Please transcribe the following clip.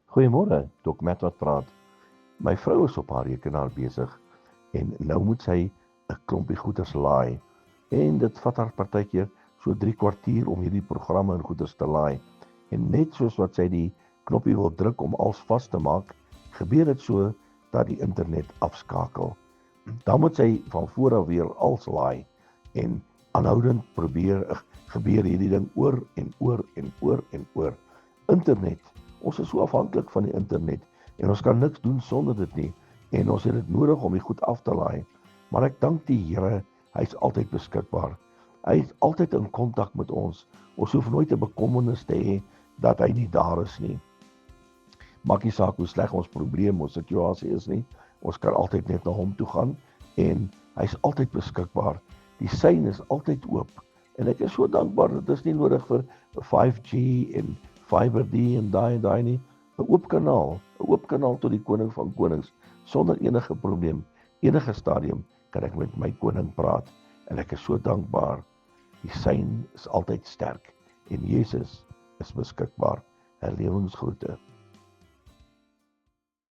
Goeiemôre, Dok Matt wat praat. My vrou is op haar rekenaar besig en nou moet sy 'n klompie goeders laai. En dit vat haar partykeer so 3 kwartier om hierdie programme en goeders te laai. En net soos wat sy die knoppie wil druk om alles vas te maak, gebeur dit so dat die internet afskakel. Dan moet sy van voor af weer alles laai en aanhoudend gebeur hierdie ding oor en oor en oor en oor. Internet. Ons is so afhanklik van die internet en ons kan niks doen sonder dit nie en ons het dit nodig om die goed af te laai. Maar ek dank die Here, hy is altyd beskikbaar. Hy is altyd in kontak met ons. Ons hoef nooit 'n bekommernis te hê dat hy nie daar is nie. Maak nie saak hoe sleg ons probleem, ons situasie is nie. Ons kan altyd net na hom toe gaan en hy is altyd beskikbaar. Die sein is altyd oop. En ek is so dankbaar, dit is nie nodig vir 5G en Fiber D en daai nie. 'n oop kanaal tot die koning van konings, sonder enige probleem, enige stadium kan ek met my koning praat. En ek is so dankbaar, die sein is altyd sterk en Jesus is beskikbaar. Herlewensgroete.